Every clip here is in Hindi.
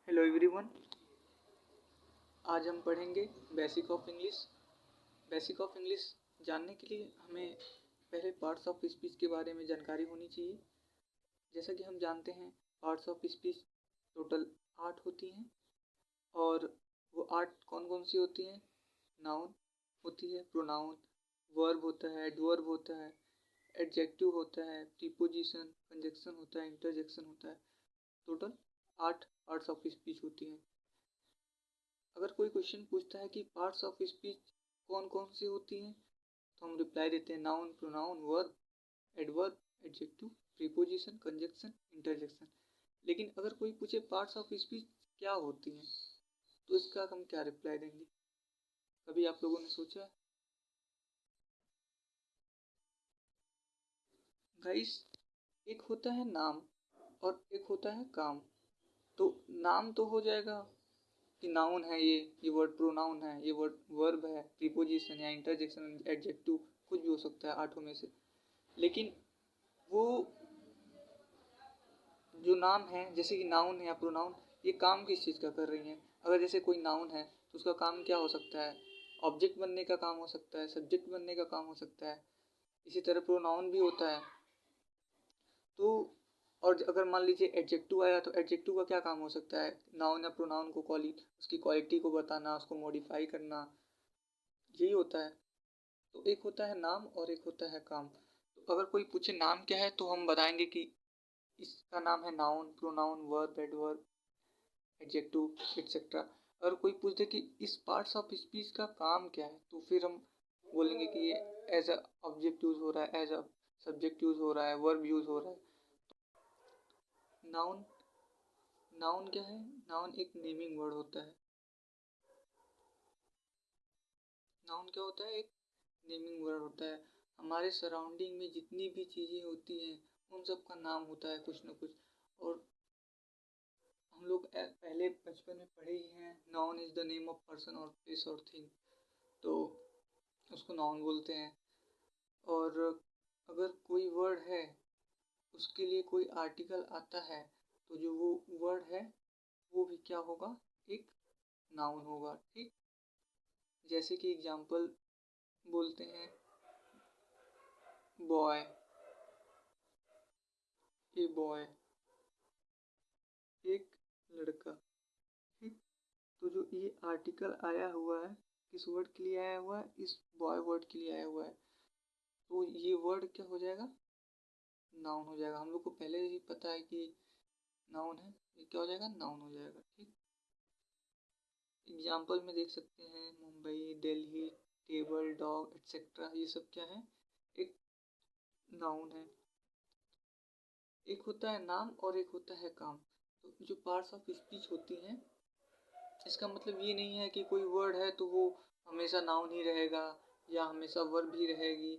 Hello everyone. आज हम पढ़ेंगे basic of English. Basic of English जानने के लिए हमें पहले पार्ट्स ऑफ स्पीच के बारे में जानकारी होनी चाहिए। जैसा कि हम जानते हैं पार्ट्स ऑफ स्पीच टोटल 8 होती हैं और वो 8 कौन कौन सी होती हैं। नाउन होती है, प्रोनाउन, वर्ब होता है, एडवर्ब होता है, एडजेक्टिव होता है, प्रीपोजिशन, कंजक्शन होता है, इंटरजेक्शन होता है। टोटल 8 पार्ट्स ऑफ स्पीच होती हैं। अगर कोई क्वेश्चन पूछता है कि पार्ट्स ऑफ स्पीच कौन कौन सी होती हैं तो हम रिप्लाई देते हैं noun, pronoun, verb, adverb, adjective, preposition, conjunction, interjection. लेकिन अगर कोई पूछे पार्ट्स ऑफ स्पीच क्या होती हैं तो इसका हम क्या रिप्लाई देंगे? कभी आप लोगों ने सोचा? गाइस, एक होता है नाम और एक होता है काम। तो नाम तो हो जाएगा कि नाउन है, ये वर्ड प्रोनाउन है, ये वर्ड वर्ब है, प्रीपोजिशन या इंटरजेक्शन, एडजेक्टिव, कुछ भी हो सकता है आठों में से। लेकिन वो जो नाम है, जैसे कि नाउन है या प्रोनाउन, ये काम किस चीज़ का कर रही हैं? अगर जैसे कोई नाउन है तो उसका काम क्या हो सकता है? ऑब्जेक्ट बनने का काम हो सकता है, सब्जेक्ट बनने का काम हो सकता है। इसी तरह प्रोनाउन भी होता है। तो और अगर मान लीजिए एडजेक्टिव आया तो एडजेक्टिव का क्या काम हो सकता है? नाउन या प्रोनाउन को उसकी क्वालिटी को बताना, उसको मॉडिफाई करना, यही होता है। तो एक होता है नाम और एक होता है काम। तो अगर कोई पूछे नाम क्या है तो हम बताएंगे कि इसका नाम है noun, pronoun, verb, adverb, adjective etcetera. अगर कोई पूछ दे कि इस पार्ट्स ऑफ स्पीच का काम क्या है तो फिर हम बोलेंगे कि ये एज अ ऑब्जेक्ट यूज हो रहा है, एज अ सब्जेक्ट यूज हो रहा है, वर्ब यूज हो रहा है। नाउन नाउन क्या है? नाउन एक नेमिंग वर्ड होता है। नाउन क्या होता है? एक नेमिंग वर्ड होता है। हमारे सराउंडिंग में जितनी भी चीज़ें होती हैं उन सब का नाम होता है कुछ न कुछ। और हम लोग पहले बचपन में पढ़े ही हैं, noun is the name of person और प्लेस और थिंग। तो उसको नाउन बोलते हैं। और अगर कोई वर्ड है उसके लिए कोई आर्टिकल आता है तो जो वो वर्ड है वो भी क्या होगा? एक नाउन होगा। ठीक, जैसे कि एग्जाम्पल बोलते हैं बॉय, ए बॉय, एक लड़का। ठीक, तो जो ये आर्टिकल आया हुआ है किस वर्ड के लिए आया हुआ है? इस बॉय वर्ड के लिए आया हुआ है। तो ये वर्ड क्या हो जाएगा? नाउन हो जाएगा। हम लोग को पहले ही पता है कि नाउन है, ये क्या हो जाएगा? नाउन हो जाएगा। ठीक, एग्जाम्पल में देख सकते हैं Mumbai, Delhi, table, dog etcetera, ये सब क्या है? एक नाउन है। एक होता है नाम और एक होता है काम। तो जो पार्ट्स ऑफ स्पीच होती हैं इसका मतलब ये नहीं है कि कोई वर्ड है तो वो हमेशा नाउन ही रहेगा या हमेशा वर्ब ही रहेगी।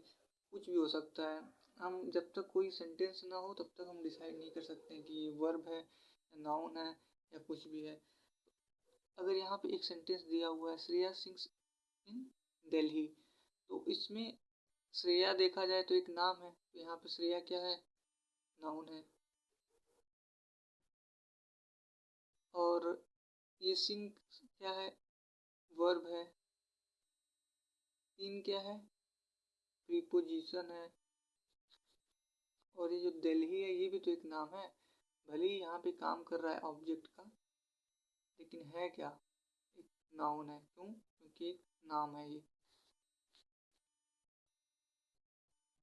कुछ भी हो सकता है। हम जब तक कोई सेंटेंस ना हो तब तक हम डिसाइड नहीं कर सकते हैं कि ये वर्ब है या नाउन है या कुछ भी है। अगर यहाँ पे एक सेंटेंस दिया हुआ है श्रेया सिंग्स इन दिल्ली, तो इसमें श्रेया देखा जाए तो एक नाम है, तो यहाँ पे श्रेया क्या है? नाउन है। और ये सिंग क्या है? वर्ब है। इन क्या है? प्रीपोजिशन है। और ये जो दिल्ली है ये भी तो एक नाम है। भले ही यहाँ पे काम कर रहा है ऑब्जेक्ट का, लेकिन है क्या? एक नाउन है। क्यों? क्योंकि एक नाम है ये।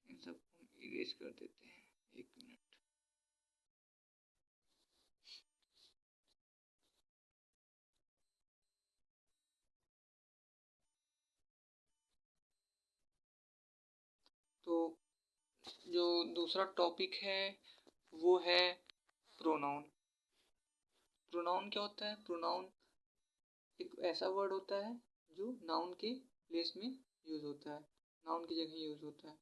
इन सब हम इरेज कर देते हैं। एक मिनट। तो जो दूसरा टॉपिक है वो है प्रोनाउन। प्रोनाउन क्या होता है? प्रोनाउन एक ऐसा वर्ड होता है जो नाउन के प्लेस में यूज होता है, नाउन की जगह यूज होता है।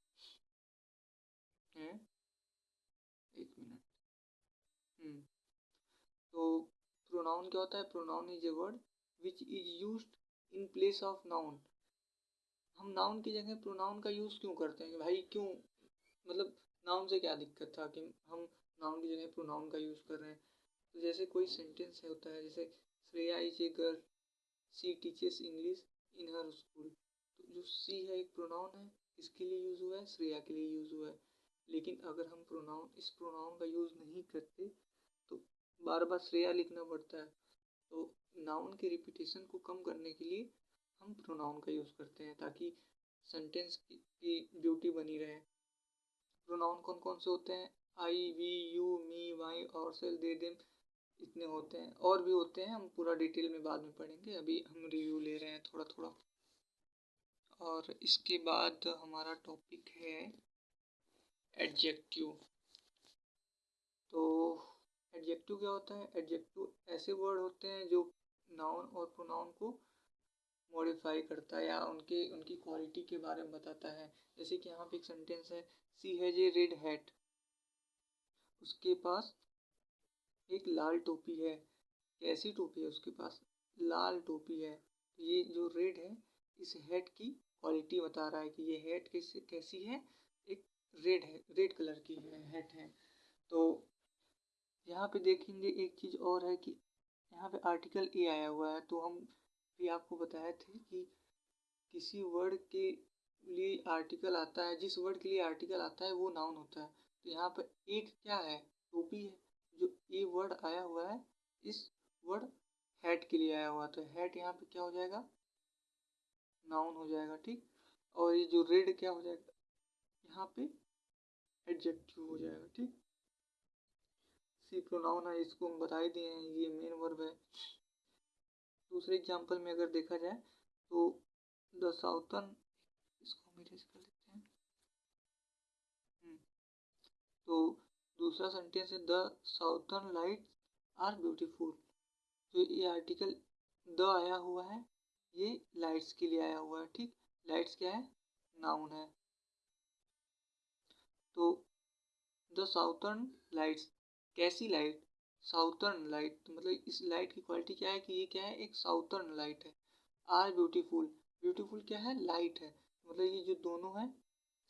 एक मिनट। तो प्रोनाउन क्या होता है? Pronoun is a word which is used in place of noun. हम नाउन की जगह प्रोनाउन का यूज़ क्यों करते हैं भाई? क्यों? मतलब नाउन से क्या दिक्कत था कि हम नाउन की जगह प्रोनाउन का यूज़ कर रहे हैं? तो जैसे कोई सेंटेंस होता है, जैसे Shreya is a girl, she teaches English in her school. तो जो सी है एक प्रोनाउन है, किसके लिए यूज़ हुआ है? श्रेया के लिए यूज़ हुआ है। लेकिन अगर हम इस प्रोनाउन का यूज़ नहीं करते तो बार बार श्रेया लिखना पड़ता है। तो नाउन के रिपीटेशन को कम करने के लिए हम प्रोनाउन का यूज़ करते हैं, ताकि सेंटेंस की ब्यूटी बनी रहे। प्रोनाउन कौन कौन से होते हैं? आई, वी, यू, मी, माई, और सेल्फ, दे, देम, इतने होते हैं। और भी होते हैं, हम पूरा डिटेल में बाद में पढ़ेंगे, अभी हम रिव्यू ले रहे हैं थोड़ा थोड़ा। और इसके बाद हमारा टॉपिक है एडजेक्टिव। तो एडजेक्टिव क्या होता है? एडजेक्टिव ऐसे वर्ड होते हैं जो नाउन और प्रोनाउन को मॉडिफाई करता है या उनकी क्वालिटी के बारे में बताता है। जैसे कि यहाँ पे एक सेंटेंस है, सी हैज ए रेड हैट, उसके पास एक लाल टोपी है। कैसी टोपी है उसके पास? लाल टोपी है। ये जो रेड है, इस हैट की क्वालिटी बता रहा है कि ये हैट कैसी है, एक रेड है, रेड कलर की हैट है। तो यहाँ पे देखेंगे एक चीज़ और है कि यहाँ पे आर्टिकल ए आया हुआ है। तो हम भी आपको बताए थे कि किसी वर्ड के लिए आर्टिकल आता है, जिस वर्ड के लिए आर्टिकल आता है वो नाउन होता है। तो यहाँ पर एक क्या है? टोपी है। जो ए वर्ड आया हुआ है, इस वर्ड हैट के लिए आया हुआ, तो हैट यहाँ पे क्या हो जाएगा? नाउन हो जाएगा, ठीक। और ये जो रेड क्या हो जाएगा? यहाँ पे एडजेक्टिव हो जाएगा, ठीक। सी प्रोनाउन है, इसको हम बता ही दिए हैं, ये मेन वर्ब है। दूसरे एग्जाम्पल में अगर देखा जाए तो द साउथर्न, इसको हम इरेज कर लेते हैं। तो दूसरा सेंटेंस है, the southern lights are beautiful. तो ये आर्टिकल द आया हुआ है, ये लाइट्स के लिए आया हुआ है, ठीक। लाइट्स क्या है? नाउन है। तो द साउथर्न लाइट्स, कैसी लाइट? साउथर्न लाइट, तो मतलब इस लाइट की क्वालिटी क्या है कि ये क्या है? एक साउथर्न लाइट है। आर ब्यूटीफुल, ब्यूटीफुल क्या है? लाइट है। मतलब ये जो दोनों है,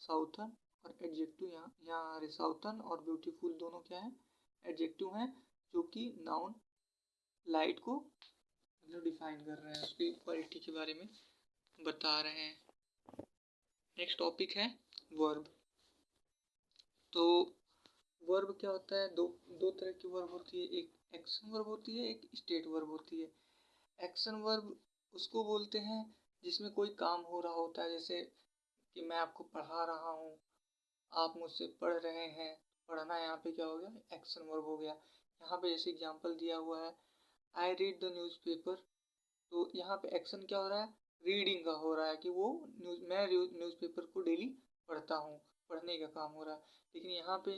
साउथर्न और एडजेक्टिव, यहाँ आ रहे। साउथर्न और ब्यूटीफुल दोनों क्या है? एडजेक्टिव हैं, जो कि नाउन लाइट को मतलब डिफाइन कर रहे हैं, उसकी क्वालिटी के बारे में बता रहे हैं। नेक्स्ट टॉपिक है वर्ब। तो वर्ब क्या होता है? दो तरह की वर्ब होती है, एक एक्शन वर्ब होती है, एक स्टेट वर्ब होती है। एक्शन वर्ब उसको बोलते हैं जिसमें कोई काम हो रहा होता है, जैसे कि मैं आपको पढ़ा रहा हूँ, आप मुझसे पढ़ रहे हैं। पढ़ना यहाँ पे क्या हो गया? एक्शन वर्ब हो गया। यहाँ पे जैसे एग्जांपल दिया हुआ है, आई रीड द न्यूज़पेपर। तो यहाँ पे एक्शन क्या हो रहा है? रीडिंग का हो रहा है कि वो मैं न्यूज़पेपर को डेली पढ़ता हूँ, पढ़ने का काम हो रहा है। लेकिन यहाँ पे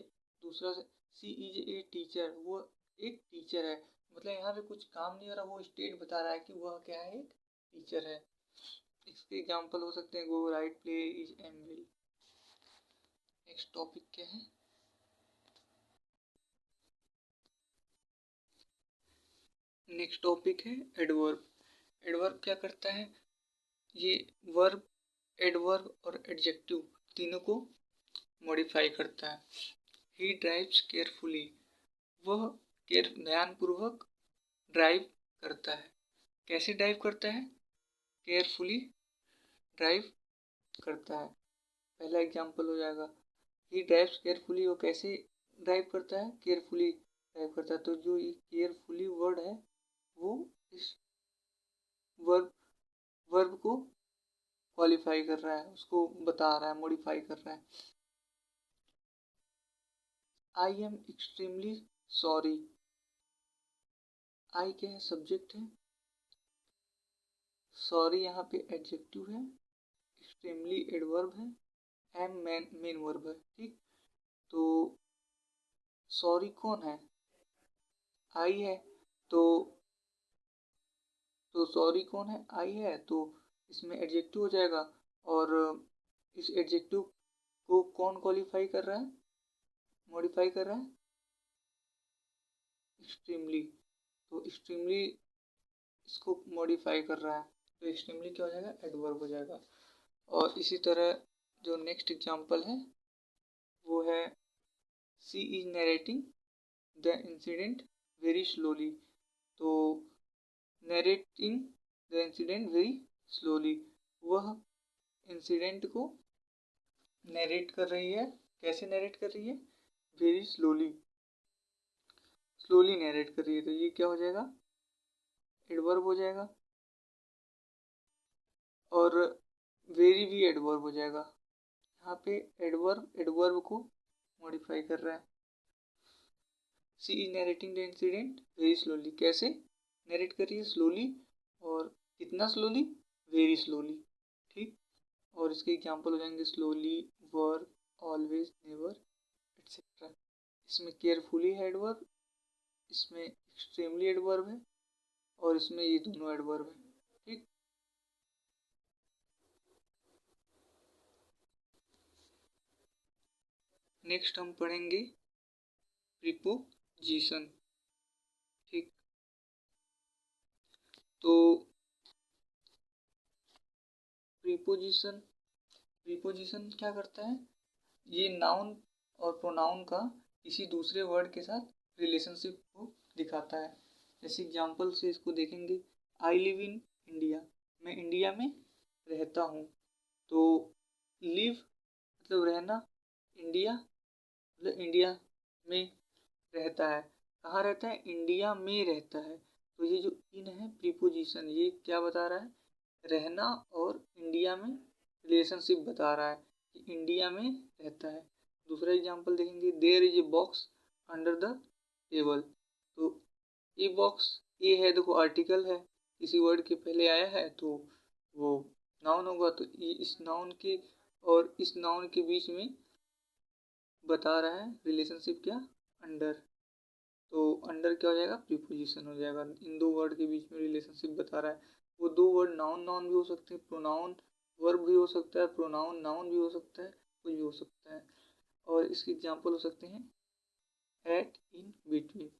दूसरा, सी इज ए टीचर, वो एक टीचर है। मतलब यहाँ पे कुछ काम नहीं हो रहा, वो स्टेट बता रहा है कि वह क्या है? एक टीचर है। इसके एग्जाम्पल हो सकते हैं, go, right, play, is, am, will. Next topic क्या है? नेक्स्ट टॉपिक है एडवर्ब। एडवर्ब क्या करता है? ये वर्ब, एडवर्ब और एडजेक्टिव तीनों को मॉडिफाई करता है। ही ड्राइव्स केयरफुली, वह ध्यानपूर्वक ड्राइव करता है। कैसे ड्राइव करता है? केयरफुली ड्राइव करता है। पहला एग्जाम्पल हो जाएगा, ही ड्राइव्स केयरफुली, वो कैसे ड्राइव करता है? केयरफुली ड्राइव करता है। तो जो ये केयरफुली वर्ड है, वो इस वर्ब को क्वालिफाई कर रहा है, उसको बता रहा है, मॉडिफाई कर रहा है। आई एम एक्सट्रीमली सॉरी, आई क्या है? सब्जेक्ट है। सॉरी यहाँ पे एडजेक्टिव है, एक्सट्रीमली एडवर्ब है, एम मेन वर्ब है, ठीक। तो सॉरी कौन है? आई है। तो सॉरी कौन है? आई है। तो इसमें एडजेक्टिव हो जाएगा। और इस एडजेक्टिव को कौन क्वालिफाई कर रहा है, मॉडिफाई कर रहा है? एक्सट्रीमली। तो एक्सट्रीमली इसको मॉडिफाई कर रहा है, तो एक्सट्रीमली क्या हो जाएगा? एडवर्ब हो जाएगा। और इसी तरह जो नेक्स्ट एग्जांपल है वो है, she is narrating the incident very slowly, तो narrating the incident very slowly, वह इंसिडेंट को नरेट कर रही है। कैसे नरेट कर रही है? वेरी स्लोली, स्लोली नरेट कर रही है। तो ये क्या हो जाएगा? एडवर्ब हो जाएगा, और वेरी भी एडवर्ब हो जाएगा। यहाँ पे एडवर्ब को मॉडिफाई कर रहा है। She is narrating the incident very slowly, कैसे नरेट कर रही है? स्लोली, और कितना स्लोली? वेरी स्लोली, ठीक। और इसके एग्जाम्पल हो जाएंगे slowly, work, always, never, etcetera. इसमें केयरफुली है एडवर्ब, इसमें एक्सट्रीमली एडवर्ब है, और इसमें ये दोनों एडवर्ब है, ठीक। नेक्स्ट हम पढ़ेंगे प्रीपोजिशन, ठीक। तो प्रीपोजिशन क्या करता है? ये नाउन और प्रोनाउन का किसी दूसरे वर्ड के साथ रिलेशनशिप को दिखाता है। जैसे एग्जांपल से इसको देखेंगे, आई लिव इन इंडिया, मैं इंडिया में रहता हूँ। तो लिव मतलब रहना, इंडिया मतलब इंडिया में रहता है। कहाँ रहता है? इंडिया में रहता है। तो ये जो इन है प्रीपोजिशन, ये क्या बता रहा है? रहना और इंडिया में रिलेशनशिप बता रहा है कि इंडिया में रहता है। दूसरा एग्जांपल देखेंगे, there is a box under the table. तो ए बॉक्स, ए है, देखो आर्टिकल है, किसी वर्ड के पहले आया है तो वो नाउन होगा। तो इस नाउन के और इस नाउन के बीच में बता रहा है रिलेशनशिप, क्या? अंडर। तो अंडर क्या हो जाएगा? प्रीपोजिशन हो जाएगा। इन दो वर्ड के बीच में रिलेशनशिप बता रहा है। वो दो वर्ड नाउन नाउन भी हो सकते हैं, प्रोनाउन वर्ब भी हो सकता है, प्रोनाउन नाउन भी हो सकता है, कुछ भी हो सकता है। और इसके एग्जाम्पल हो सकते हैं एट, इन, बिटवीन।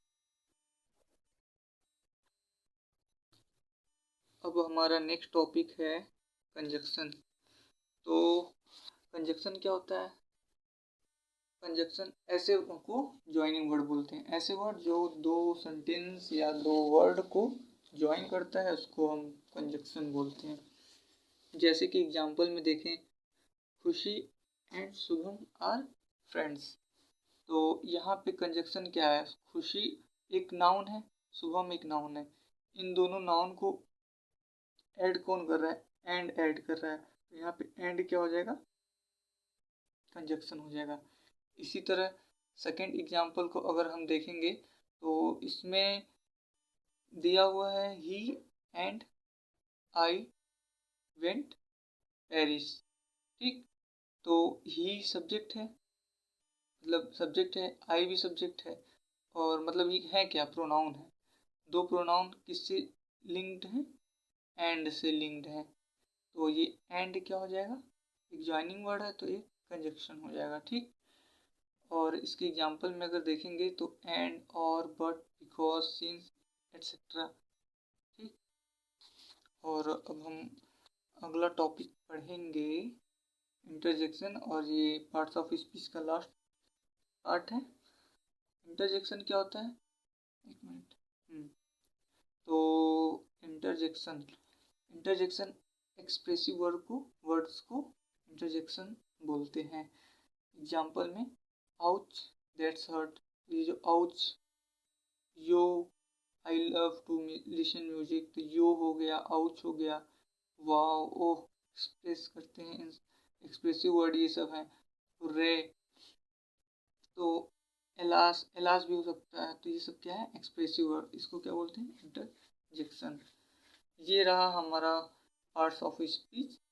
अब हमारा नेक्स्ट टॉपिक है कंजक्शन। तो कंजक्शन क्या होता है? कंजक्शन ऐसे को ज्वाइनिंग वर्ड बोलते हैं। ऐसे वर्ड जो दो सेंटेंस या दो वर्ड को ज्वाइन करता है उसको हम कंजक्शन बोलते हैं। जैसे कि एग्जांपल में देखें, खुशी एंड शुभम आर फ्रेंड्स। तो यहाँ पे कंजक्शन क्या है? खुशी एक नाउन है, शुभम एक नाउन है। इन दोनों नाउन को ऐड कौन कर रहा है? एंड ऐड कर रहा है। तो यहाँ पे एंड क्या हो जाएगा? कंजक्शन हो जाएगा। इसी तरह सेकेंड एग्जाम्पल को अगर हम देखेंगे तो इसमें दिया हुआ है ही एंड आई वेंट पेरिस, ठीक। तो ही सब्जेक्ट है, मतलब सब्जेक्ट है, आई भी सब्जेक्ट है, और मतलब ये है क्या? प्रोनाउन है। दो प्रोनाउन किससे लिंक्ड हैं? एंड से लिंक्ड है। तो ये एंड क्या हो जाएगा? एक ज्वाइनिंग वर्ड है तो एक कंजक्शन हो जाएगा, ठीक। और इसके एग्जाम्पल में अगर देखेंगे तो एंड, और, बट, बिकॉज, सिंस, एटसेट्रा, ठीक। और अब हम अगला टॉपिक पढ़ेंगे इंटरजेक्शन, और ये पार्ट्स ऑफ स्पीच का लास्ट पार्ट है। इंटरजेक्शन क्या होता है? एक मिनट। तो इंटरजेक्शन एक्सप्रेसिव वर्ड्स को इंटरजेक्शन बोलते हैं। एग्जाम्पल में आउच, दैट्स हर्ट। ये जो ouch, yo, I love to listen music, तो यो हो गया, आउच हो गया, वाओ, ओह, एक्सप्रेस करते हैं, एक्सप्रेसिव वर्ड ये सब हैं। रे, तो एलास, एलास भी हो सकता है। तो ये सब क्या है? Expressive word. इसको क्या बोलते हैं? इंटरजेक्शन। ये रहा हमारा पार्ट्स ऑफ स्पीच।